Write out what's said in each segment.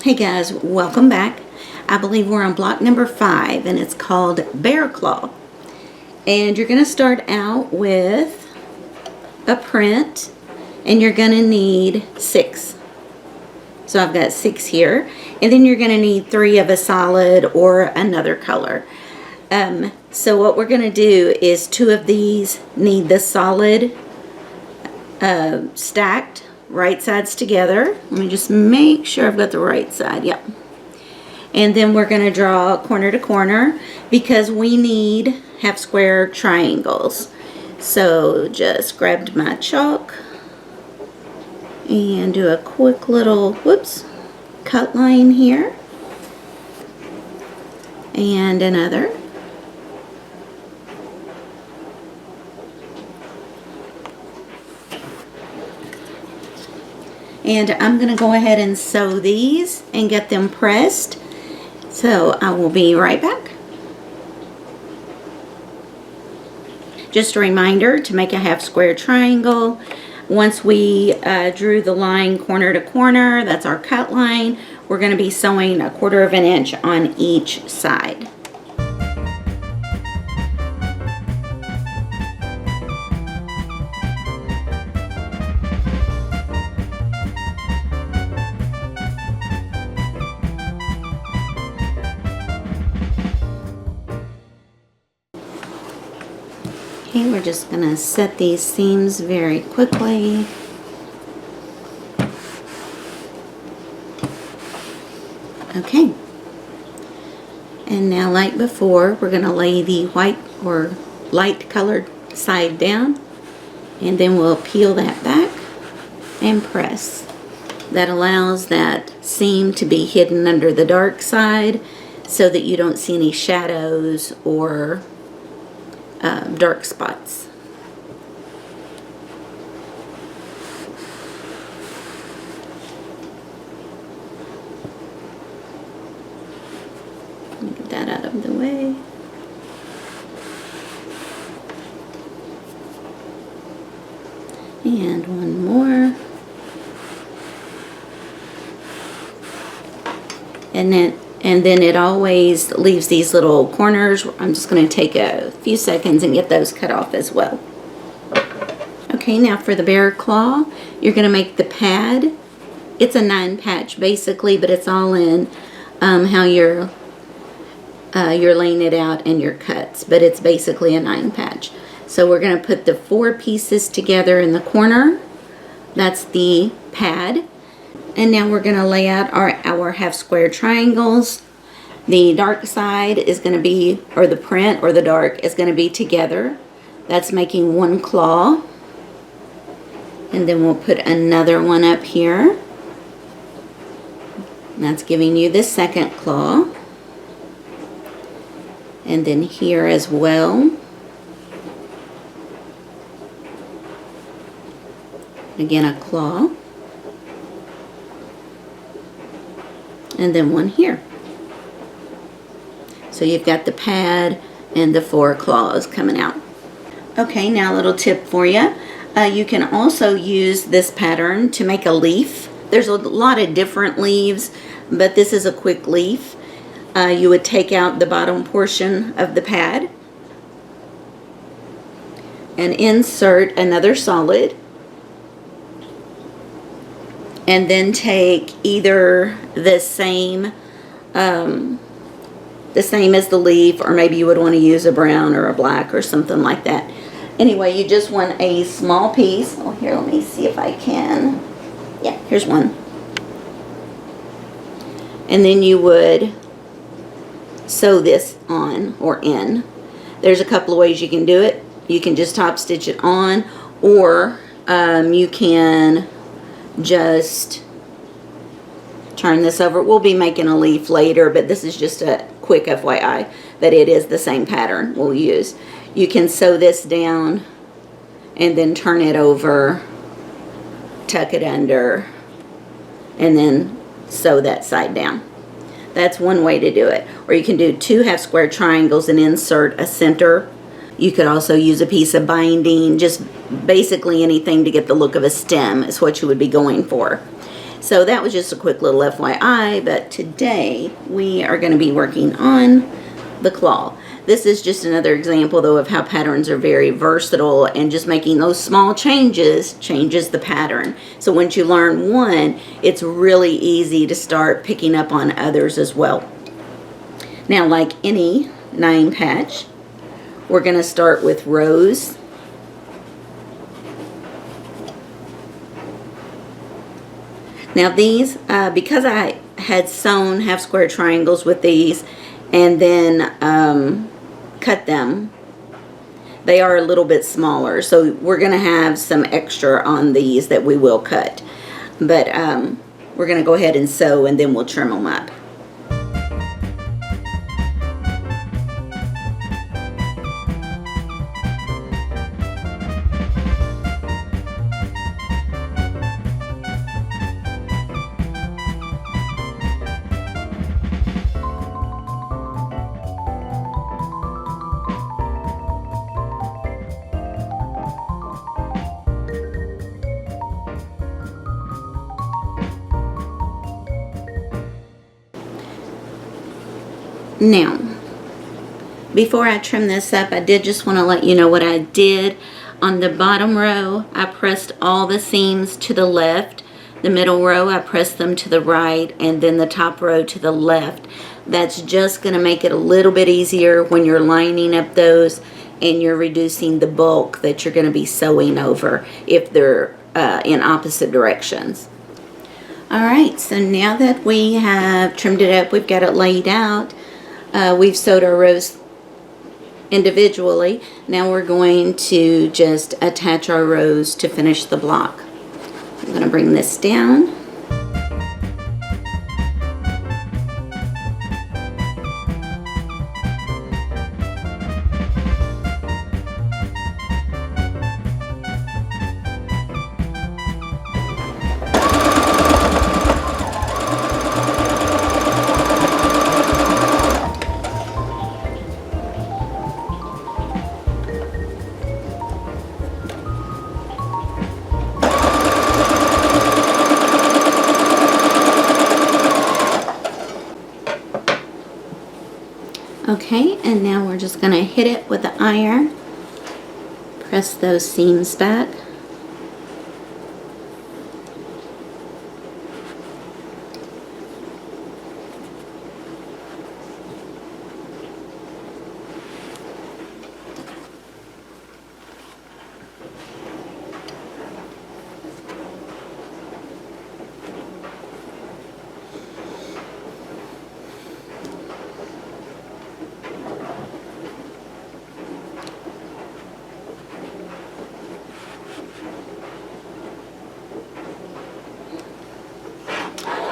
Hey guys, welcome back. I believe we're on block number 5 and it's called Bear Claw. And you're going to start out with a print and you're going to need 6. So I've got 6 here, and then you're going to need 3 of a solid or another color. So what we're going to do is 2 of these need the solid stacked right sides together. Let me just make sure I've got the right side. Yep. And then we're going to draw corner to corner because we need half square triangles. So just grabbed my chalk and do a quick little cut line here and another. And I'm going to go ahead and sew these and get them pressed. So I will be right back. Just a reminder to make a half square triangle. Once we drew the line corner to corner, that's our cut line, we're going to be sewing 1/4 of an inch on each side. Okay, we're just going to set these seams very quickly. Okay. And now, like before, we're going to lay the white or light colored side down, and then we'll peel that back and press. That allows that seam to be hidden under the dark side so that you don't see any shadows or dark spots. Get that out of the way. And one more. And then it always leaves these little corners. I'm just going to take a few seconds and get those cut off as well. Okay, now for the bear claw, you're going to make the pad. It's a 9 patch basically, but it's all in how you're laying it out and your cuts. But it's basically a 9 patch. So we're going to put the 4 pieces together in the corner. That's the pad. And now we're going to lay out our half square triangles. The dark side is going to be, or the print or the dark is going to be together. That's making 1 claw. And then we'll put another one up here. And that's giving you the 2nd claw. And then here as well. Again, a claw. And then one here. So you've got the pad and the 4 claws coming out. Okay, now a little tip for you. You can also use this pattern to make a leaf. There's a lot of different leaves, but this is a quick leaf. You would take out the bottom portion of the pad and insert another solid. And then take either the same as the leaf, or maybe you would want to use a brown or a black or something like that. Anyway, you just want a small piece. Oh, here, let me see if I can. Yeah, here's one. And then you would sew this on or in. There's a couple of ways you can do it. You can just top stitch it on, or you can just turn this over. We'll be making a leaf later, but this is just a quick FYI that it is the same pattern we'll use. You can sew this down and then turn it over, tuck it under, and then sew that side down. That's one way to do it. Or you can do 2 half square triangles and insert a center. You could also use a piece of binding, just basically anything to get the look of a stem is what you would be going for. So that was just a quick little FYI, but today we are going to be working on the claw. This is just another example, though, of how patterns are very versatile, and just making those small changes changes the pattern. So once you learn one, it's really easy to start picking up on others as well. Now, like any 9 patch, we're going to start with rows. Now these, because I had sewn half square triangles with these and then cut them, they are a little bit smaller, so we're going to have some extra on these that we will cut, but we're going to go ahead and sew and then we'll trim them up. Now, before I trim this up, I did just want to let you know what I did. On the bottom row, I pressed all the seams to the left. The middle row, I pressed them to the right, and then the top row to the left. That's just going to make it a little bit easier when you're lining up those and you're reducing the bulk that you're going to be sewing over if they're in opposite directions. Alright, so now that we have trimmed it up, we've got it laid out. We've sewed our rows individually. Now we're going to just attach our rows to finish the block. I'm going to bring this down. Okay, and now we're just going to hit it with the iron. Press those seams back.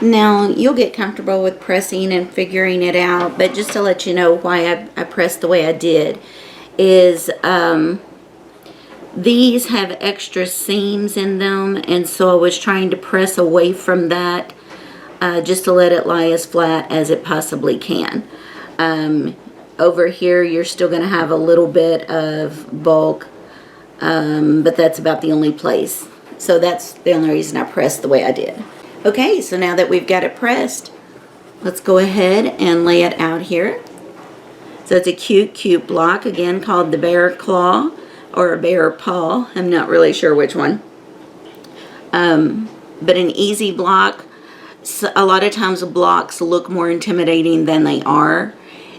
Now, you'll get comfortable with pressing and figuring it out, but just to let you know why I pressed the way I did is these have extra seams in them, and so I was trying to press away from that just to let it lie as flat as it possibly can. Over here, you're still going to have a little bit of bulk, but that's about the only place. So that's the only reason I pressed the way I did. Okay, so now that we've got it pressed, let's go ahead and lay it out here. So it's a cute block, again called the Bear Claw or a Bear Paw. I'm not really sure which one. But an easy block. So a lot of times blocks look more intimidating than they are.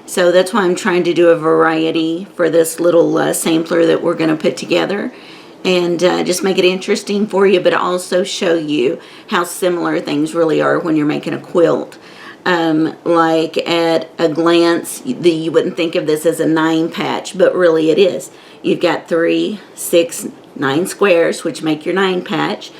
So that's why I'm trying to do a variety for this little sampler that we're going to put together. And just make it interesting for you, but also show you how similar things really are when you're making a quilt. Like at a glance, you wouldn't think of this as a 9 patch, but really it is. You've got 3, 6, 9 squares, which make your 9 patch.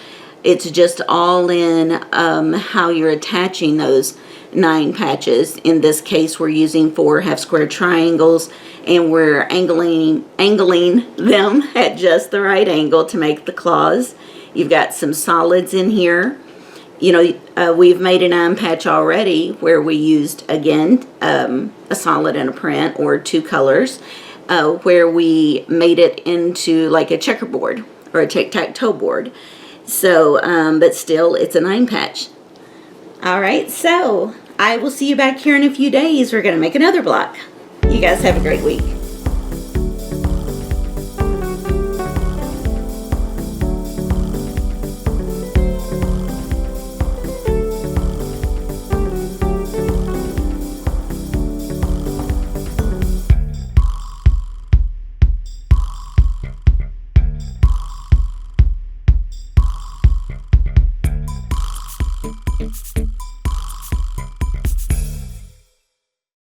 It's just all in how you're attaching those 9 patches. In this case, we're using 4 half square triangles, and we're angling them at just the right angle to make the claws. You've got some solids in here. You know, we've made a 9 patch already where we used, again, a solid and a print, or 2 colors, where we made it into like a checkerboard or a tic-tac-toe board. So, but still, it's a 9 patch. All right, so I will see you back here in a few days. We're going to make another block. You guys have a great week.